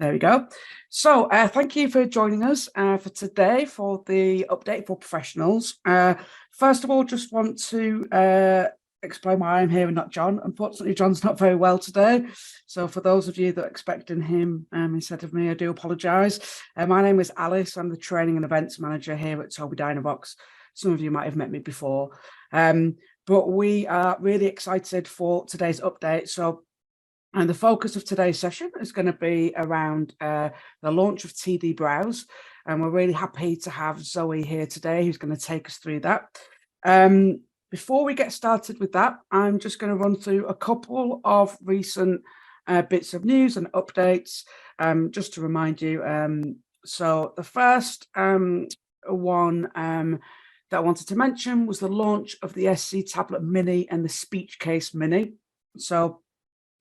There we go. So thank you for joining us for today for the update for professionals. First of all, just want to explain why I'm here and not John. Unfortunately, John's not very well today. So for those of you that are expecting him instead of me, I do apologise. My name is Alice. I'm the training and events manager here at Tobii Dynavox. Some of you might have met me before. But we are really excited for today's update. And the focus of today's session is going to be around the launch of TD Browse. And we're really happy to have Zoe here today, who's going to take us through that. Before we get started with that, I'm just going to run through a couple of recent bits of news and updates, just to remind you. So the first one that I wanted to mention was the launch of the SC Tablet Mini and the Speech Case Mini. So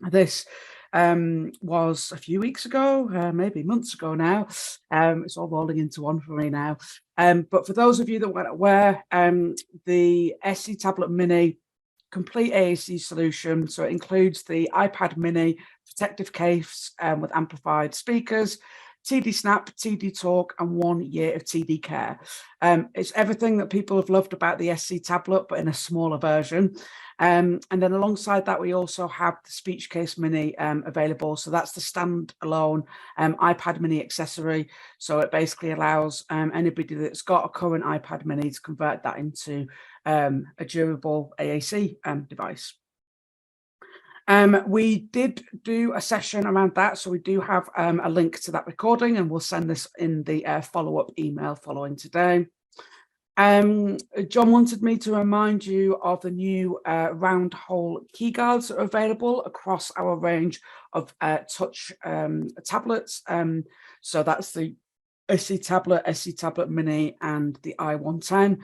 this was a few weeks ago, maybe months ago now. It's all rolling into one for me now. But for those of you that weren't aware, the SC Tablet Mini complete AAC solution. So it includes the iPad Mini protective case with amplified speakers, TD Snap, TD Talk, and 1 year of TD Care. It's everything that people have loved about the SC tablet, but in a smaller version. And then alongside that, we also have the Speech Case Mini available. So that's the standalone iPad Mini accessory. So it basically allows anybody that's got a current iPad Mini to convert that into a durable AAC device. We did do a session around that, so we do have a link to that recording, and we'll send this in the follow-up email following today. John wanted me to remind you of the new round hole keyguards that are available across our range of touch tablets. So that's the SC Tablet Mini, and the i110.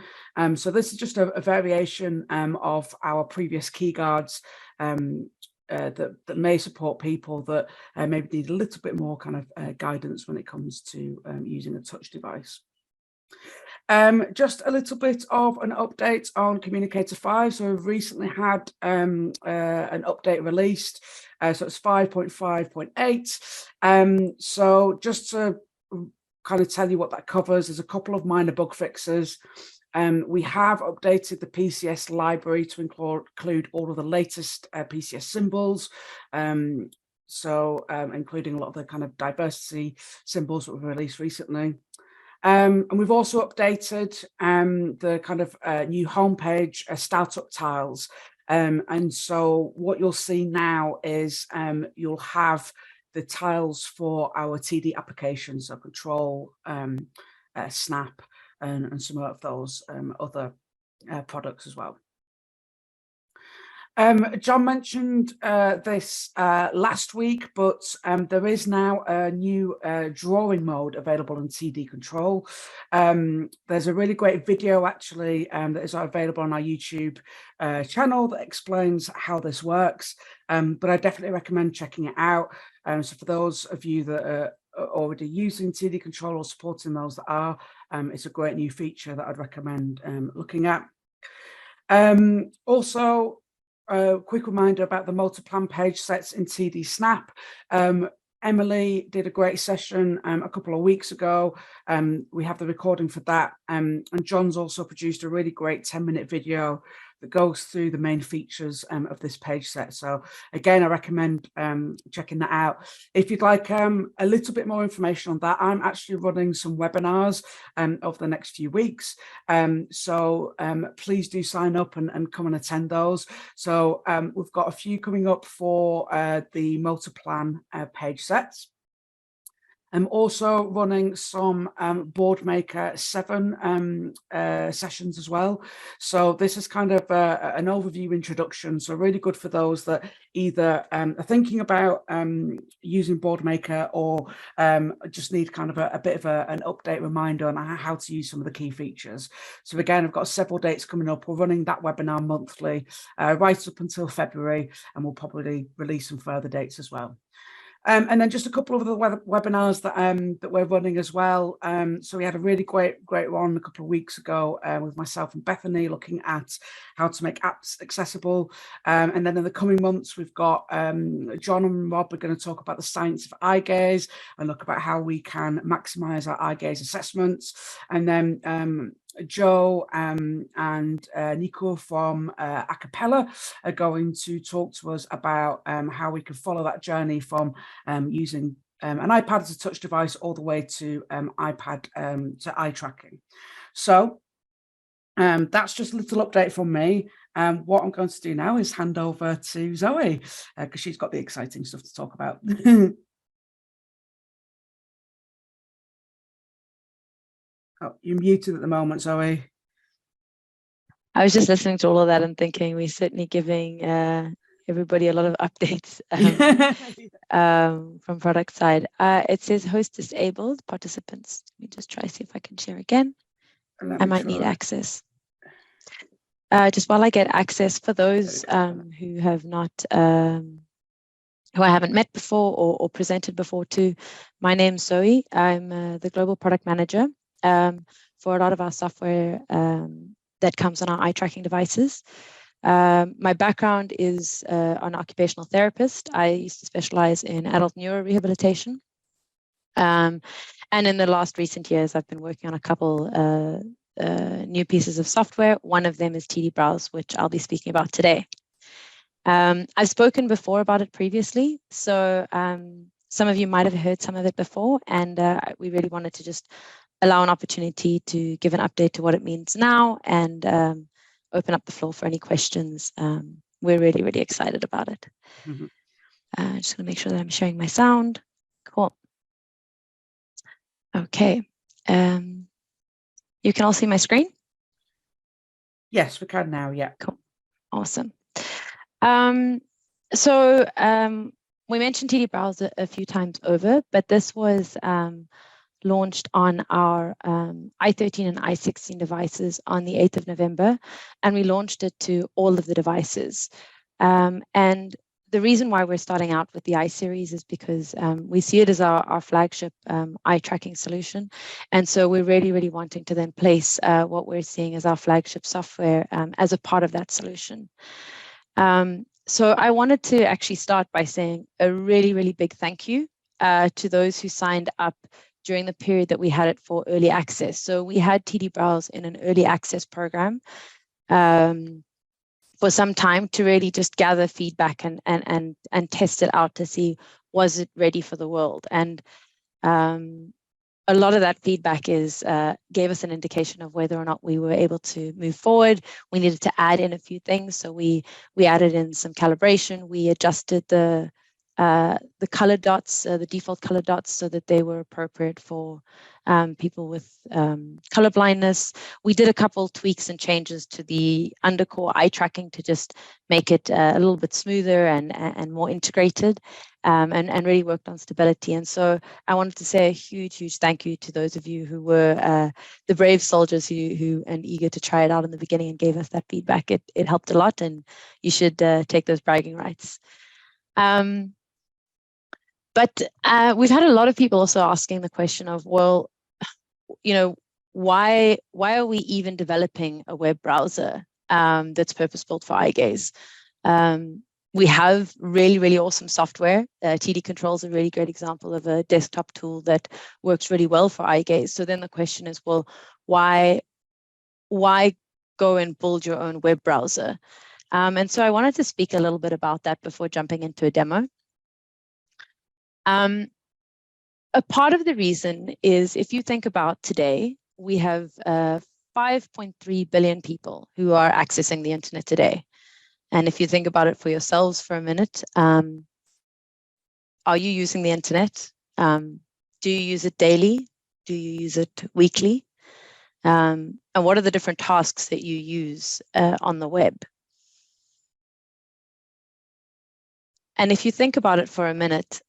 So this is just a variation of our previous keyguards that may support people that maybe need a little bit more kind of guidance when it comes to using a touch device. Just a little bit of an update on Communicator 5. So we've recently had an update released. So it's 5.5.8. So just to kind of tell you what that covers, there's a couple of minor bug fixes. We have updated the PCS library to include all of the latest PCS symbols. Including a lot of the kind of diversity symbols that were released recently. And we've also updated the kind of new homepage startup tiles. And so what you'll see now is you'll have the tiles for our TD applications, so Control, Snap, and some of those other products as well. John mentioned this last week, but there is now a new drawing mode available in TD Control. There's a really great video actually that is available on our YouTube channel that explains how this works, but I definitely recommend checking it out. So for those of you that are already using TD Control or supporting those that are, it's a great new feature that I'd recommend looking at. Also, a quick reminder about the multi-plan page sets in TD Snap. Emily did a great session a couple of weeks ago. We have the recording for that. And John's also produced a really great 10-minute video that goes through the main features of this page set. So again, I recommend checking that out. If you'd like a little bit more information on that, I'm actually running some webinars over the next few weeks. So please do sign up and come and attend those. So we've got a few coming up for the multi-plan page sets. I'm also running some Boardmaker 7 sessions as well. So this is kind of an overview introduction. So really good for those that either are thinking about using Boardmaker or just need kind of a bit of an update reminder on how to use some of the key features. So again, I've got several dates coming up. We're running that webinar monthly right up until February, and we'll probably release some further dates as well. And then just a couple of other webinars that we're running as well. So we had a really great one a couple of weeks ago with myself and Bethany, looking at how to make apps accessible. And then in the coming months, we've got John and Rob are going to talk about the science of eye gaze and look about how we can maximize our eye gaze assessments. And then Joe and Nico from Acapella are going to talk to us about how we can follow that journey from using an iPad as a touch device all the way to iPad to eye tracking. So that's just a little update from me. What I'm going to do now is hand over to Zoe because she's got the exciting stuff to talk about. Oh, you're muted at the moment, Zoe. I was just listening to all of that and thinking we're certainly giving everybody a lot of updates from product side. It says host disabled participants. Let me just try to see if I can share again. I might need access. Just while I get access, for those who have not, who I haven't met before or presented before too, my name's Zoe. I'm the global product manager for a lot of our software that comes on our eye tracking devices. My background is an occupational therapist. I used to specialize in adult neurorehabilitation. And in the last recent years, I've been working on a couple new pieces of software. One of them is TD Browse, which I'll be speaking about today. I've spoken before about it previously, so some of you might have heard some of it before, and we really wanted to just allow an opportunity to give an update to what it means now and open up the floor for any questions. We're really, really excited about it. Just gonna make sure that I'm sharing my sound. Cool. Okay. You can all see my screen? Yes, we can now, yeah. Cool. Awesome. So we mentioned TD Browse a few times over, but this was launched on our i13 and i16 devices on the 8th of November, and we launched it to all of the devices. And the reason why we're starting out with the i-series is because we see it as our flagship eye tracking solution. And so we're really, really wanting to then place what we're seeing as our flagship software as a part of that solution. So I wanted to actually start by saying a really, really big thank you to those who signed up during the period that we had it for early access. So we had TD Browse in an early access program for some time to really just gather feedback and test it out to see, was it ready for the world? And a lot of that feedback is gave us an indication of whether or not we were able to move forward. We needed to add in a few things. So we added in some calibration. We adjusted the color dots, the default color dots, so that they were appropriate for people with color blindness. We did a couple tweaks and changes to the undercore eye tracking to just make it a little bit smoother and more integrated, and really worked on stability. And so I wanted to say a huge thank you to those of you who were the brave soldiers who and eager to try it out in the beginning and gave us that feedback. It helped a lot, and you should take those bragging rights. But we've had a lot of people also asking the question of, well, you know, why are we even developing a web browser that's purpose-built for eye gaze? We have really, really awesome software. TD Control is a really great example of a desktop tool that works really well for eye gaze. So then the question is, well, why go and build your own web browser? And so I wanted to speak a little bit about that before jumping into a demo. A part of the reason is, if you think about today, we have 5.3 billion people who are accessing the internet today. And if you think about it for yourselves for a minute, are you using the internet? Do you use it daily? Do you use it weekly? And what are the different tasks that you use on the web? And if you think about it for a minute,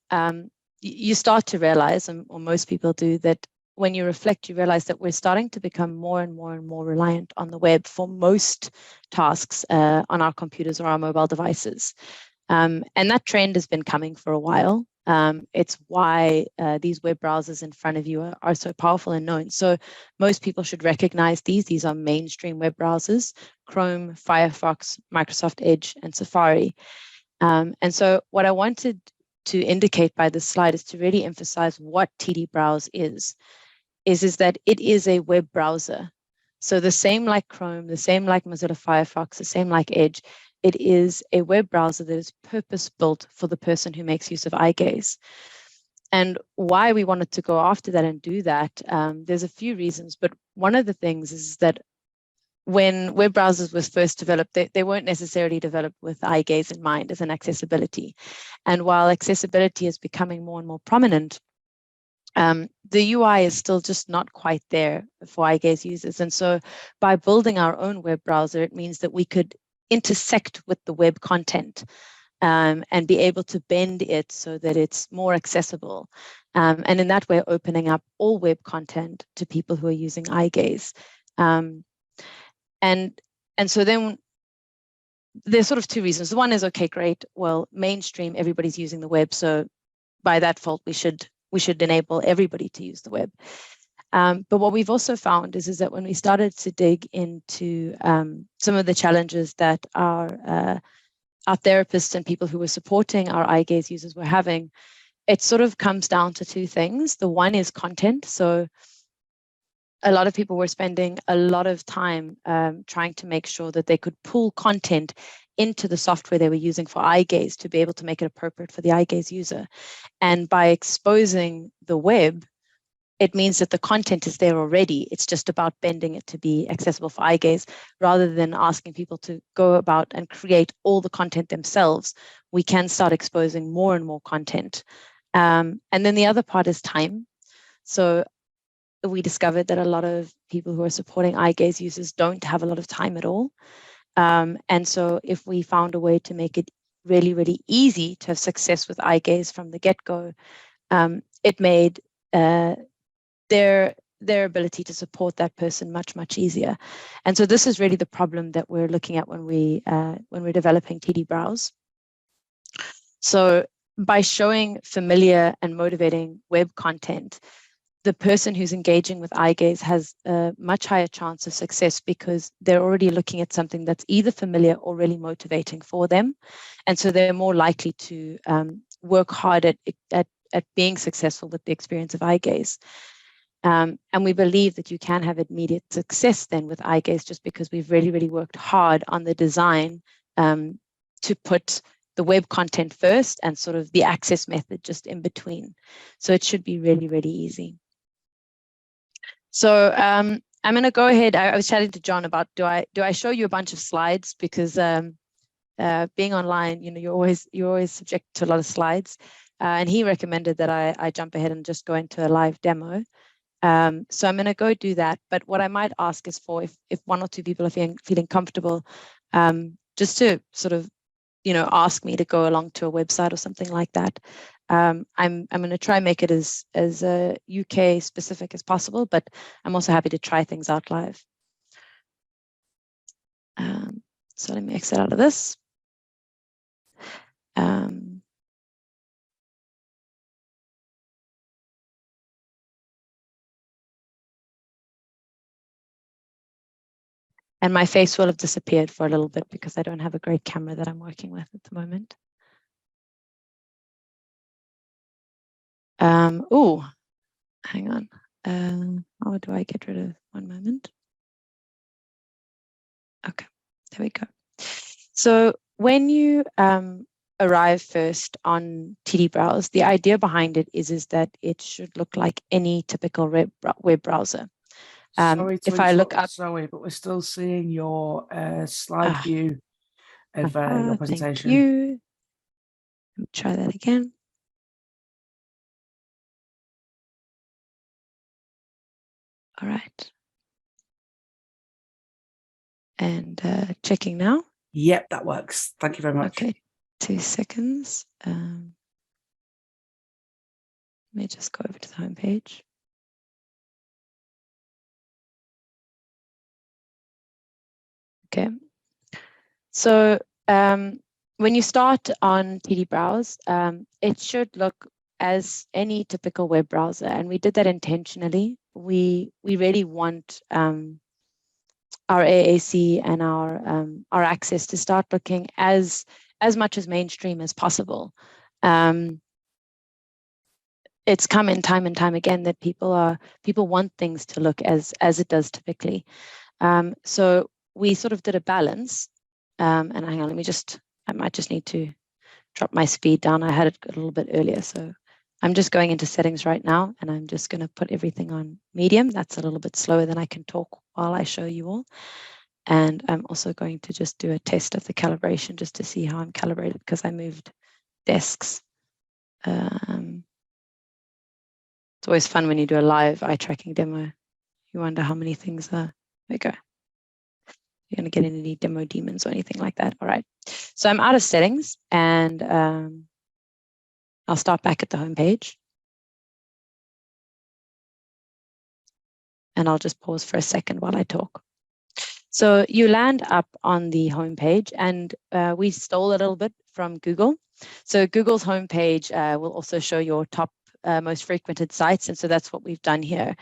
you start to realize, or most people do, that when you reflect, you realize that we're starting to become more and more reliant on the web for most tasks on our computers or our mobile devices. And that trend has been coming for a while. It's why these web browsers in front of you are so powerful and known. So most people should recognize these. These are mainstream web browsers: Chrome, Firefox, Microsoft Edge, and Safari. And so what I wanted to indicate by this slide is to really emphasize what TD Browse is that it is a web browser. So the same like Chrome, the same like Mozilla Firefox, the same like Edge, it is a web browser that is purpose-built for the person who makes use of eye gaze. And why we wanted to go after that and do that, there's a few reasons, but one of the things is that when web browsers was first developed, they weren't necessarily developed with eye gaze in mind as an accessibility. And while accessibility is becoming more and more prominent, the UI is still just not quite there for eye gaze users. And so by building our own web browser, it means that we could intersect with the web content and be able to bend it so that it's more accessible. And in that way, opening up all web content to people who are using eye gaze. And so then there's sort of two reasons. One is, okay, great. Well, mainstream, everybody's using the web. So by that fault, we should enable everybody to use the web. But what we've also found is that when we started to dig into some of the challenges that our therapists and people who were supporting our eye gaze users were having, it sort of comes down to two things. The one is content. So a lot of people were spending a lot of time trying to make sure that they could pull content into the software they were using for eye gaze to be able to make it appropriate for the eye gaze user. And by exposing the web, it means that the content is there already. It's just about bending it to be accessible for eye gaze, rather than asking people to go about and create all the content themselves. We can start exposing more and more content. And then the other part is time. So we discovered that a lot of people who are supporting eye gaze users don't have a lot of time at all. And so if we found a way to make it really, really easy to have success with eye gaze from the get-go, it made their ability to support that person much, much easier. And so this is really the problem that we're looking at when we're developing TD Browse. So by showing familiar and motivating web content, the person who's engaging with eye gaze has a much higher chance of success, because they're already looking at something that's either familiar or really motivating for them. And so they're more likely to work hard at being successful with the experience of eye gaze. And we believe that you can have immediate success then with eye gaze, just because we've really, really worked hard on the design to put the web content first and sort of the access method just in between. So it should be really, really easy. So I'm going to go ahead. I was chatting to John about, do I show you a bunch of slides, because being online, you're always subject to a lot of slides. And he recommended that I jump ahead and just go into a live demo. So I'm going to go do that. But what I might ask is for if one or two people are feeling comfortable, just to sort of ask me to go along to a website or something like that. I'm going to try and make it as UK specific as possible, but I'm also happy to try things out live. So let me exit out of this. And my face will have disappeared for a little bit because I don't have a great camera that I'm working with at the moment. Oh, hang on. How do I get rid of one moment? Okay, there we go. So when you arrive first on TD Browse, the idea behind it is that it should look like any typical web browser. Sorry to if I look up, Zoe, but we're still seeing your slide view of your presentation. Thank you. Let me try that again. All right. And checking now. Yep, that works. Thank you very much. Okay, 2 seconds. Let me just go over to the home page. Okay. So when you start on TD Browse, it should look as any typical web browser, and we did that intentionally. We really want our AAC and our access to start looking as much as mainstream as possible. It's come in time and time again that people want things to look as it does typically. So we sort of did a balance. And hang on, I might just need to drop my speed down. I had it a little bit earlier, so I'm just going into settings right now, and I'm just going to put everything on medium. That's a little bit slower than I can talk while I show you all. And I'm also going to just do a test of the calibration just to see how I'm calibrated, because I moved desks. It's always fun when you do a live eye tracking demo. You wonder how many things are. There we go. You're going to get any demo demons or anything like that. All right. So I'm out of settings, and I'll start back at the home page. And I'll just pause for a second while I talk. So you land up on the home page, and we stole a little bit from Google. So Google's home page will also show your top most frequented sites. And so that's what we've done here,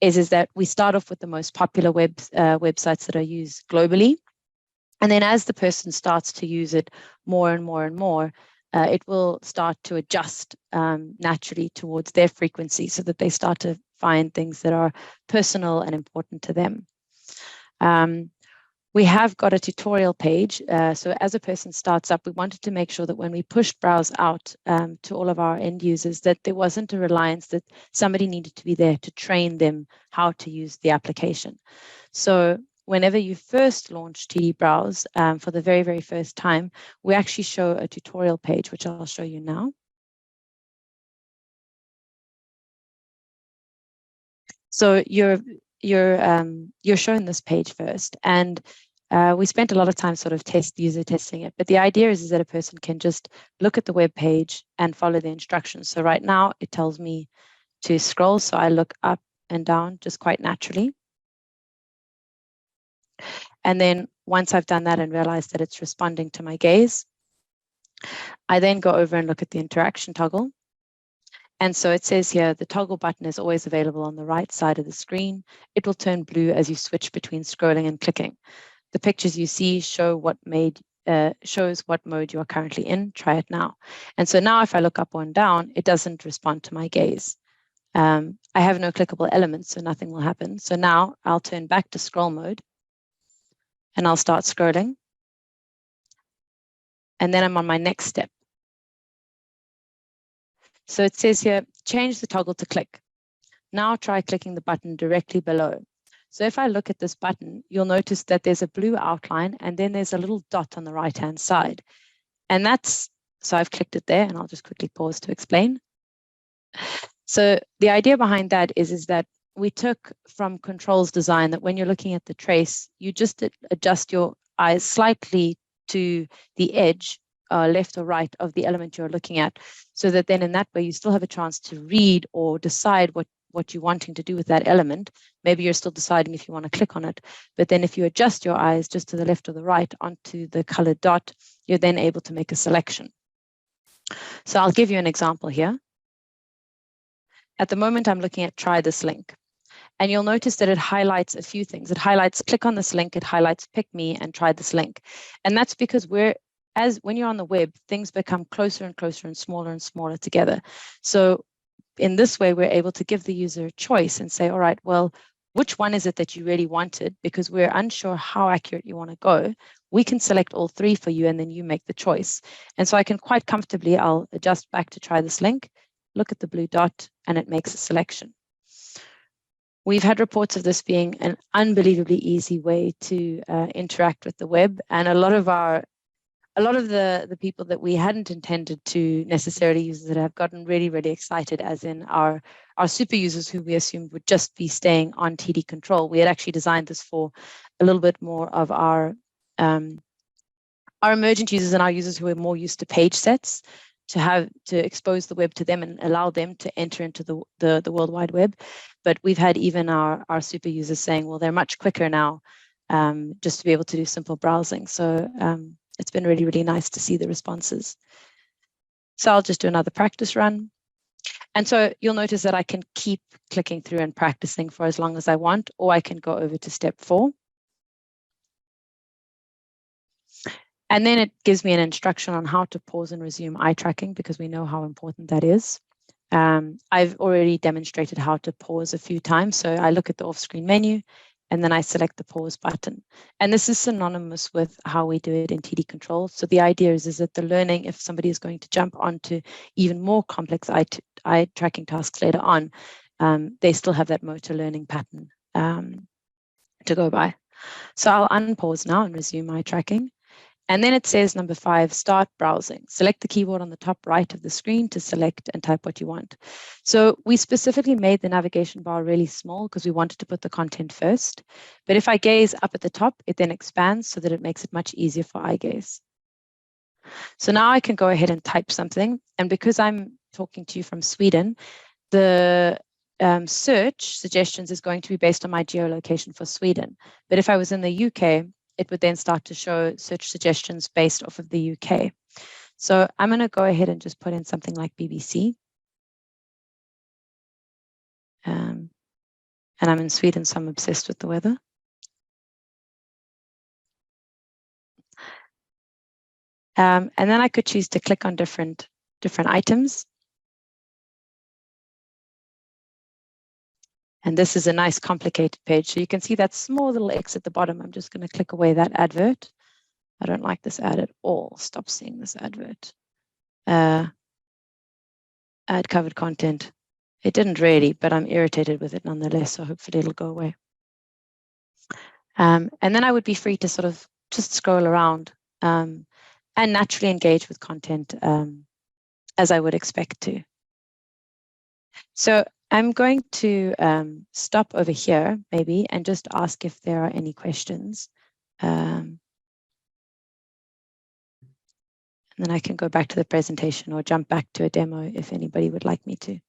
is that we start off with the most popular websites that are used globally. And then as the person starts to use it more and more and more, it will start to adjust naturally towards their frequency, so that they start to find things that are personal and important to them. We have got a tutorial page. So as a person starts up, we wanted to make sure that when we push browse out to all of our end users, that there wasn't a reliance that somebody needed to be there to train them how to use the application. So whenever you first launch TD Browse for the very, very first time, we actually show a tutorial page, which I'll show you now. So you're shown this page first, and we spent a lot of time sort of user testing it. But the idea is that a person can just look at the web page and follow the instructions. So right now it tells me to scroll, so I look up and down just quite naturally. And then once I've done that and realized that it's responding to my gaze, I then go over and look at the interaction toggle. And so it says here, the toggle button is always available on the right side of the screen. It will turn blue as you switch between scrolling and clicking. The pictures you see shows what mode you are currently in. Try it now. And so now if I look up or down, it doesn't respond to my gaze. I have no clickable elements, so nothing will happen. So now I'll turn back to scroll mode, and I'll start scrolling. And then I'm on my next step. So it says here, change the toggle to click. Now try clicking the button directly below. So if I look at this button, you'll notice that there's a blue outline, and then there's a little dot on the right-hand side. And so I've clicked it there, and I'll just quickly pause to explain. So the idea behind that is that we took from Control's design that when you're looking at the trace, you just adjust your eyes slightly to the edge, left or right of the element you're looking at, so that then in that way you still have a chance to read or decide what you're wanting to do with that element. Maybe you're still deciding if you want to click on it, but then if you adjust your eyes just to the left or the right onto the colored dot, you're then able to make a selection. So I'll give you an example here. At the moment, I'm looking at try this link. And you'll notice that it highlights a few things. It highlights click on this link, it highlights pick me and try this link. And that's because when you're on the web, things become closer and closer and smaller together. So in this way, we're able to give the user a choice and say, all right, well, which one is it that you really wanted? Because we're unsure how accurate you want to go. We can select all three for you, and then you make the choice. And so I can quite comfortably, I'll adjust back to try this link, look at the blue dot, and it makes a selection. We've had reports of this being an unbelievably easy way to interact with the web, and a lot of the people that we hadn't intended to necessarily use that have gotten really, really excited, as in our super users who we assumed would just be staying on TD Control. We had actually designed this for a little bit more of our emergent users and our users who are more used to page sets, to expose the web to them and allow them to enter into the World Wide Web. But we've had even our super users saying, well, they're much quicker now just to be able to do simple browsing. So it's been really, really nice to see the responses. So I'll just do another practice run. And so you'll notice that I can keep clicking through and practicing for as long as I want, or I can go over to step 4. And then it gives me an instruction on how to pause and resume eye tracking, because we know how important that is. I've already demonstrated how to pause a few times. So I look at the off-screen menu, and then I select the pause button. And this is synonymous with how we do it in TD Control. So the idea is that the learning, if somebody is going to jump onto even more complex eye tracking tasks later on, they still have that motor learning pattern to go by. So I'll unpause now and resume eye tracking. And then it says number 5, start browsing. Select the keyboard on the top right of the screen to select and type what you want. So we specifically made the navigation bar really small because we wanted to put the content first. But if I gaze up at the top, it then expands so that it makes it much easier for eye gaze. So now I can go ahead and type something. And because I'm talking to you from Sweden, the search suggestions is going to be based on my geolocation for Sweden. But if I was in the UK, it would then start to show search suggestions based off of the UK. So I'm going to go ahead and just put in something like BBC. And I'm in Sweden, so I'm obsessed with the weather. And then I could choose to click on different items. And this is a nice complicated page. So you can see that small little X at the bottom. I'm just going to click away that advert. I don't like this ad at all. Stop seeing this advert. Ad covered content. It didn't really, but I'm irritated with it nonetheless. So hopefully it'll go away. And then I would be free to sort of just scroll around and naturally engage with content as I would expect to. So I'm going to stop over here maybe and just ask if there are any questions. And then I can go back to the presentation or jump back to a demo if anybody would like me to.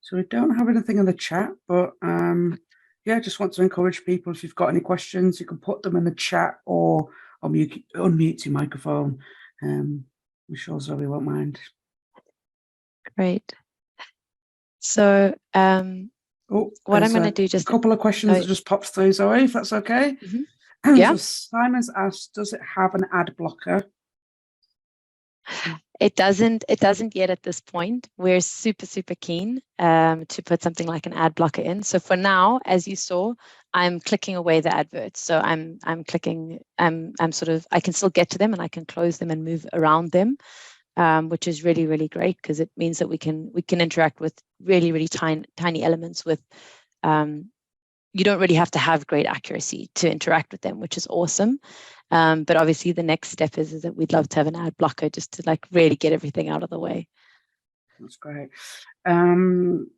So we don't have anything in the chat, but yeah, just want to encourage people, if you've got any questions, you can put them in the chat or unmute your microphone. I'm sure Zoe won't mind. Great. So what I'm going to do, just a couple of questions that just popped through, Zoe, if that's okay. Mm-hmm. Yeah. So Simon's asked, does it have an ad blocker? It doesn't yet at this point. We're super keen to put something like an ad blocker in. So for now, as you saw, I'm clicking away the adverts. So I'm clicking, I'm sort of, I can still get to them and I can close them and move around them, which is really great because it means that we can interact with really tiny elements with, you don't really have to have great accuracy to interact with them, which is awesome. But obviously the next step is that we'd love to have an ad blocker just to like really get everything out of the way. That's great. Then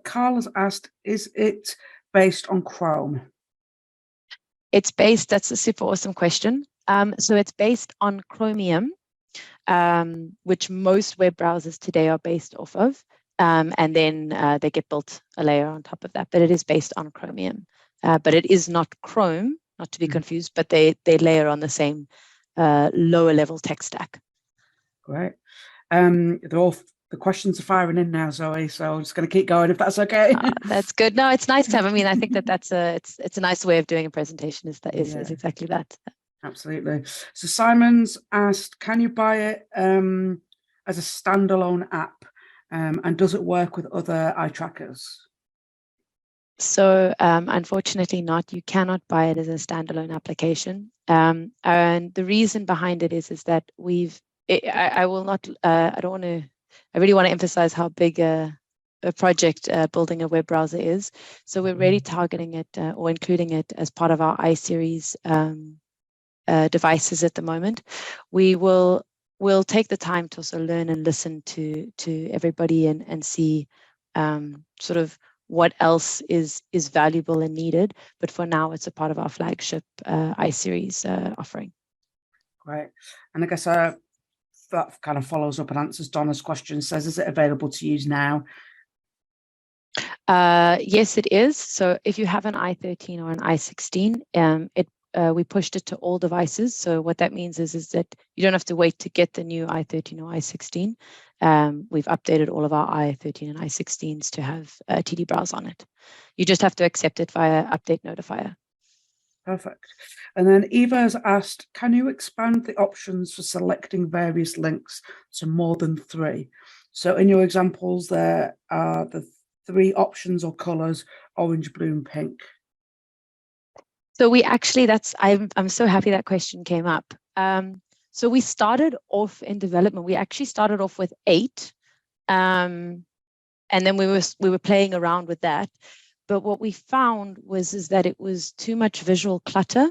Carl has asked, is it based on Chrome? It's based, that's a super awesome question. So it's based on Chromium, which most web browsers today are based off of. And then they get built a layer on top of that, but it is based on Chromium. But it is not Chrome, not to be confused, but they layer on the same lower level tech stack. Great. The questions are firing in now, Zoe, so I'm just going to keep going if that's okay. That's good. No, it's nice to have. I mean, I think that's it's a nice way of doing a pretation. Is exactly that. Absolutely. So Simon's asked, can you buy it as a standalone app, and does it work with other eye trackers? So unfortunately not. You cannot buy it as a standalone application. And the reason behind it is that I will not, I really want to emphasize how big a project building a web browser is. So we're really targeting it or including it as part of our iSeries devices at the moment. We'll take the time to also learn and listen to everybody and see sort of what else is valuable and needed. But for now, it's a part of our flagship iSeries offering. Great. And I guess that kind of follows up and answers Donna's question. Says, is it available to use now? Yes, it is. So if you have an i13 or an i16, we pushed it to all devices. So what that means is that you don't have to wait to get the new i13 or i16. We've updated all of our i13 and i16s to have TD Browse on it. You just have to accept it via Update Notifier. Perfect. And then Eva has asked, can you expand the options for selecting various links to more than 3? So in your examples, there are the 3 options or colors, orange, blue, and pink. So we actually, I'm so happy that question came up. So we started off in development. We actually started off with 8, and then we were playing around with that. But what we found is that it was too much visual clutter.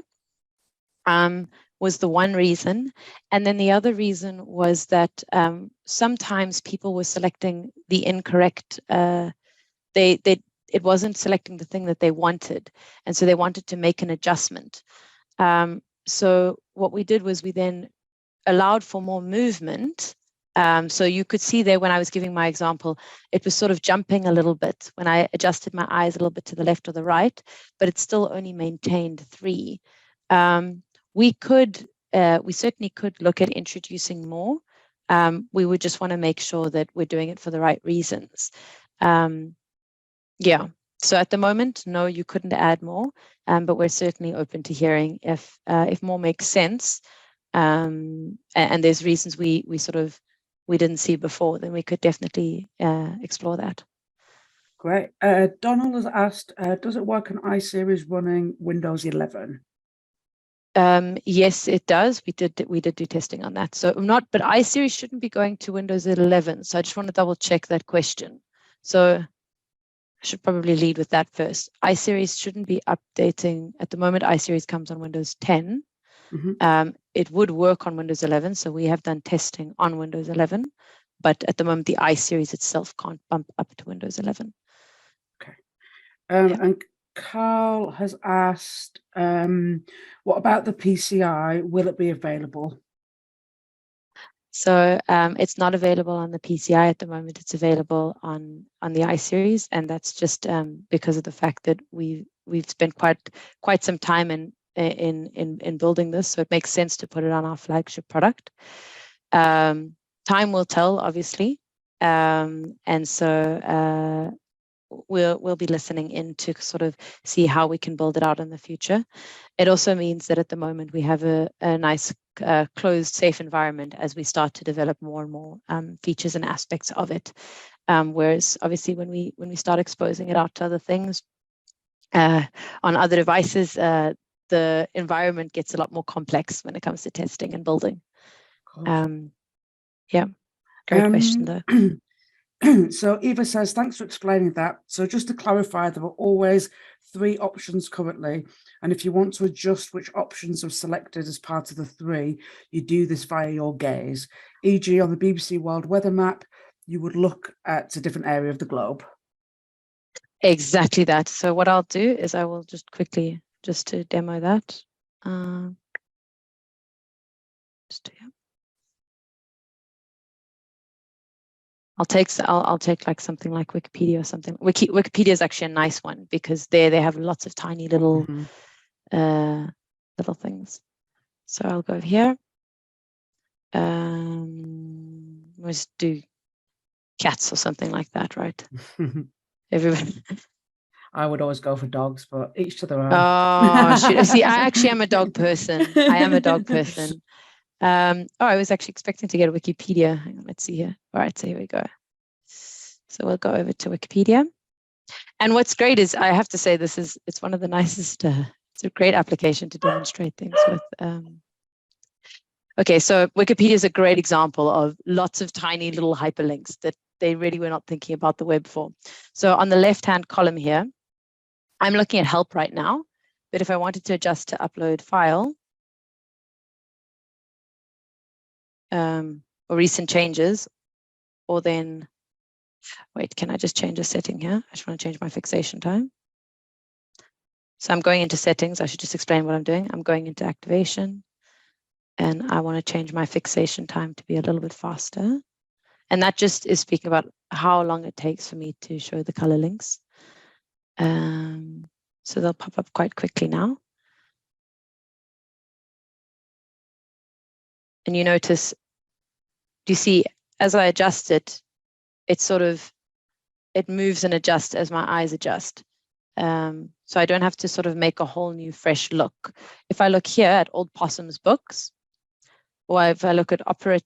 Was the one reason, and then the other reason was that sometimes people were selecting the incorrect. It wasn't selecting the thing that they wanted, and so they wanted to make an adjustment. So what we did was we then allowed for more movement. So you could see there when I was giving my example, it was sort of jumping a little bit when I adjusted my eyes a little bit to the left or the right, but it still only maintained 3. We certainly could look at introducing more. We would just want to make sure that we're doing it for the right reasons. Yeah. So at the moment, no, you couldn't add more, but we're certainly open to hearing if more makes sense. And there's reasons we didn't see before, then we could definitely explore that. Great. Donald has asked, does it work on iSeries running Windows 11? Yes, it does. We did do testing on that. So but iSeries shouldn't be going to Windows 11. So I just want to double check that question. So I should probably lead with that first. iSeries shouldn't be updating at the moment. iSeries comes on Windows 10. Mm-hmm. It would work on Windows 11. So we have done testing on Windows 11, but at the moment the iSeries itself can't bump up to Windows 11. Okay. And Carl has asked, what about the PCI? Will it be available? So it's not available on the PCI at the moment. It's available on the iSeries, and that's just because of the fact that we've spent quite some time in building this. So it makes sense to put it on our flagship product. Time will tell, obviously, and so we'll be listening in to sort of see how we can build it out in the future. It also means that at the moment we have a nice closed, safe environment as we start to develop more and more features and aspects of it. Whereas obviously when we start exposing it out to other things on other devices, the environment gets a lot more complex when it comes to testing and building. Yeah, great question though. So Eva says, thanks for explaining that. So just to clarify, there are always 3 options currently. And if you want to adjust which options are selected as part of the 3, you do this via your gaze. E.g. on the BBC World Weather Map, you would look at a different area of the globe. Exactly that. So what I'll do is I will just quickly, just to demo that. I'll take like something like Wikipedia or something. Wikipedia is actually a nice one because they have lots of tiny little little things. So I'll go here. Let's do cats or something like that, right? Everybody. I would always go for dogs, but each to their own. Oh, see, I actually am a dog person. I am a dog person. I was actually expecting to get a Wikipedia. Hang on, let's see here. All right, so here we go. So we'll go over to Wikipedia. And what's great is, I have to say, it's one of the nicest, it's a great application to demonstrate things with. Okay, so Wikipedia is a great example of lots of tiny little hyperlinks that they really were not thinking about the web for. So on the left-hand column here, I'm looking at help right now, but if I wanted to adjust to upload file, or recent changes, or then, wait, can I just change a setting here? I just want to change my fixation time. So I'm going into settings. I should just explain what I'm doing. I'm going into activation, and I want to change my fixation time to be a little bit faster. And that just is speaking about how long it takes for me to show the color links. So they'll pop up quite quickly now. And you notice, do you see, as I adjust it, it moves and adjusts as my eyes adjust. So I don't have to sort of make a whole new fresh look. If I look here at Old Possum's books, or if I look at Opera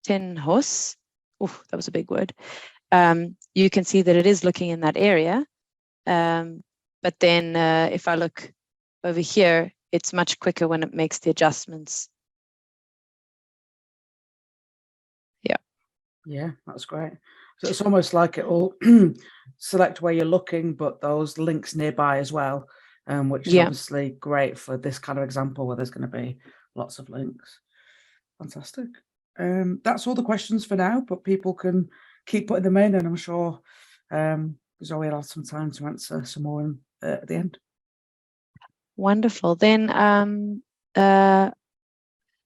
Ten Hus, oh, that was a big word, you can see that it is looking in that area. But then if I look over here, it's much quicker when it makes the adjustments. Yeah. Yeah, that's great. So it's almost like it will select where you're looking, but those links nearby as well, which is obviously great for this kind of example where there's going to be lots of links. Fantastic. That's all the questions for now, but people can keep putting them in, and I'm sure Zoe will have some time to answer some more at the end. Wonderful. Then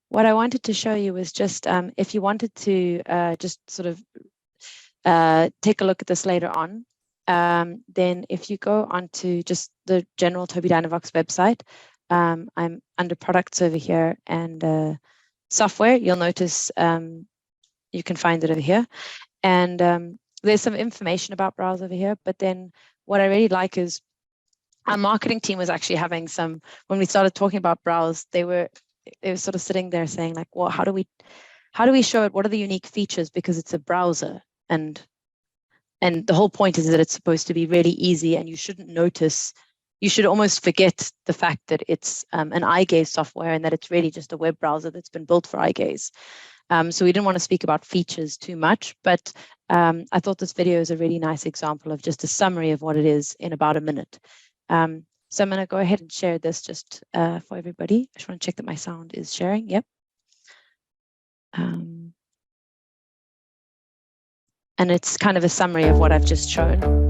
what I wanted to show you was just if you wanted to just sort of take a look at this later on, then if you go onto just the general Tobii Dynavox website, I'm under products over here and software. You'll notice you can find it over here. And there's some information about Browse over here. But then what I really like is our marketing team was actually having some, when we started talking about Browse, they were sort of sitting there saying like, well, how do we show it? What are the unique features? Because it's a browser. And the whole point is that it's supposed to be really easy, and you shouldn't notice, you should almost forget the fact that it's an eye gaze software and that it's really just a web browser that's been built for eye gaze. So we didn't want to speak about features too much, but I thought this video is a really nice example of just a summary of what it is in about a minute. So I'm going to go ahead and share this just for everybody. I just want to check that my sound is sharing. Yep. And it's kind of a summary of what I've just shown.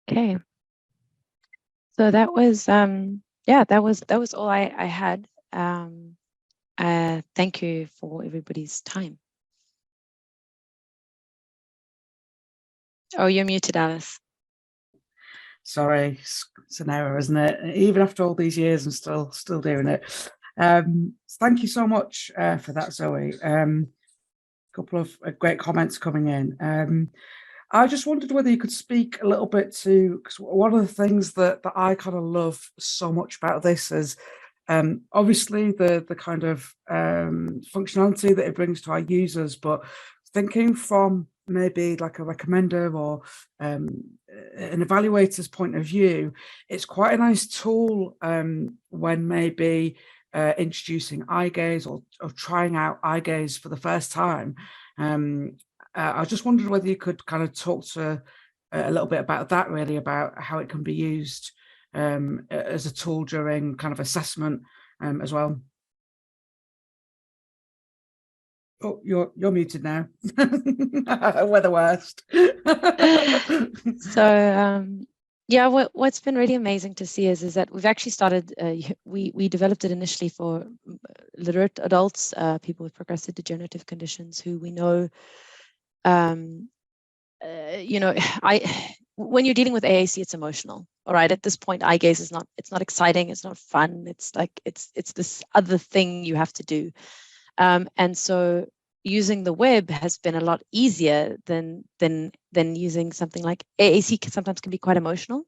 Okay. So that was yeah, that was all I had. Thank you for everybody's time. Oh, you're muted, Alice. Sorry, it's an error, isn't it? Even after all these years, I'm still doing it. Thank you so much for that, Zoe. Couple of great comments coming in. I just wondered whether you could speak a little bit to, because one of the things that I kind of love so much about this is obviously the kind of functionality that it brings to our users, but thinking from maybe like a recommender or an evaluator's point of view, it's quite a nice tool when maybe introducing eye gaze or trying out eye gaze for the first time. I just wondered whether you could kind of talk to a little bit about that, really, about how it can be used as a tool during kind of assessment as well. Oh, you're muted now. We're the worst. So yeah, what's been really amazing to see is that we've actually started. We developed it initially for literate adults, people with progressive degenerative conditions, who we know you know, when you're dealing with AAC, it's emotional. All right. At this point, eye gaze is it's not exciting. It's not fun. It's like, it's this other thing you have to do. And so using the web has been a lot easier than using something like AAC. Sometimes can be quite emotional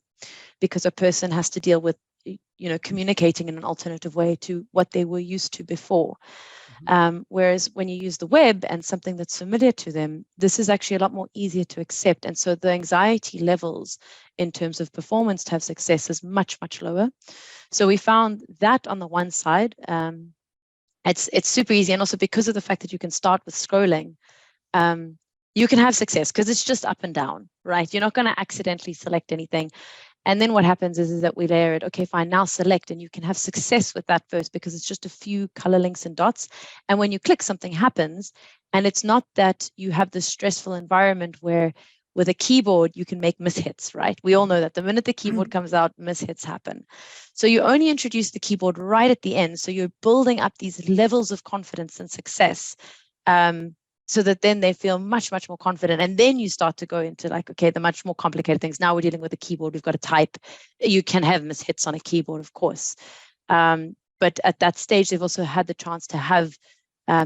because a person has to deal with, you know, communicating in an alternative way to what they were used to before. Whereas when you use the web and something that's familiar to them, this is actually a lot more easier to accept. And so the anxiety levels in terms of performance to have success is much, much lower. So we found that on the one side, it's super easy. And also because of the fact that you can start with scrolling, you can have success because it's just up and down, right? You're not going to accidentally select anything. And then what happens is that we layer it. Okay, fine, now select, and you can have success with that first because it's just a few color links and dots. And when you click, something happens. And it's not that you have this stressful environment where with a keyboard, you can make mishits, right? We all know that the minute the keyboard comes out, mishits happen. So you only introduce the keyboard right at the end. So you're building up these levels of confidence and success. So that then they feel much, much more confident. And then you start to go into like, okay, the much more complicated things. Now we're dealing with a keyboard. We've got to type. You can have mishits on a keyboard, of course. But at that stage, they've also had the chance to have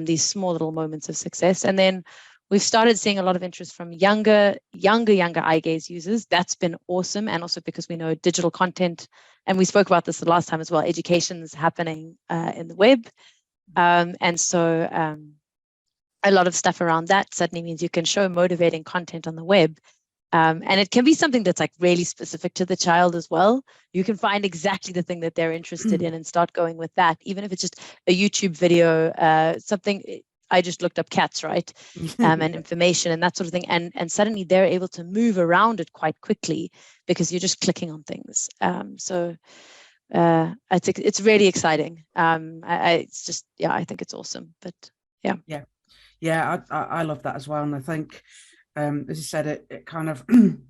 these small little moments of success. And then we've started seeing a lot of interest from younger eye gaze users. That's been awesome. And also because we know digital content, and we spoke about this the last time as well, education is happening in the web. And so a lot of stuff around that suddenly means you can show motivating content on the web. And it can be something that's like really specific to the child as well. You can find exactly the thing that they're interested in and start going with that, even if it's just a YouTube video, something. I just looked up cats, right? And information and that sort of thing. And suddenly they're able to move around it quite quickly because you're just clicking on things. So it's really exciting. It's just, yeah, I think it's awesome. But yeah. Yeah, I love that as well. And I think, as you said, it kind of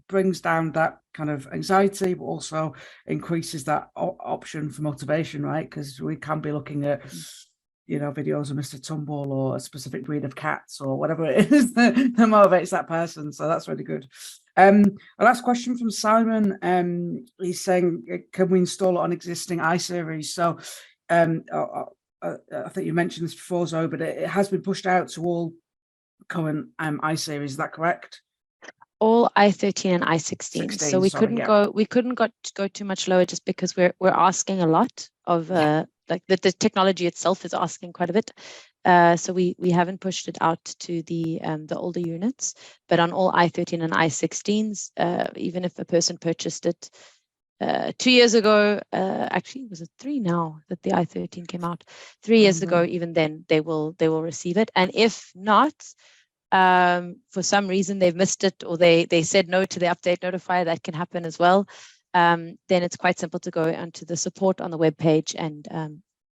brings down that kind of anxiety, but also increases that option for motivation, right? Because we can be looking at, you know, videos of Mr. Tumble or a specific breed of cats or whatever it is that motivates that person. So that's really good. A last question from Simon. He's saying, can we install it on existing iSeries? So I think you mentioned this before, Zoe, but it has been pushed out to all current iSeries. Is that correct? All i13 and i16. So we couldn't go too much lower just because we're asking a lot of like the technology itself is asking quite a bit. So we haven't pushed it out to the older units, but on all i13 and i16s, even if a person purchased it 2 years ago, actually was it 3 now that the i13 came out? 3 years ago, even then they will receive it. And if not, for some reason they've missed it or they said no to the update notifier, that can happen as well. Then it's quite simple to go onto the support on the web page and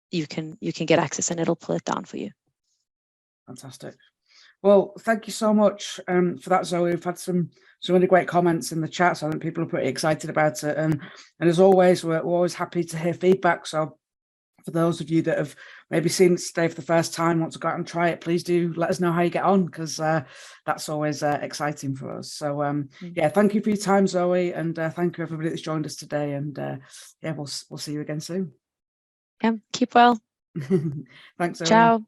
you can get access and it'll pull it down for you. Fantastic. Well, thank you so much for that, Zoe. We've had some really great comments in the chat, so I think people are pretty excited about it. And as always, we're always happy to hear feedback. So for those of you that have maybe seen it today for the first time, want to go out and try it, please do let us know how you get on, because that's always exciting for us. So yeah, thank you for your time, Zoe, and thank you everybody that's joined us today. And yeah, we'll see you again soon. Yeah, keep well. Thanks, Zoe. Ciao.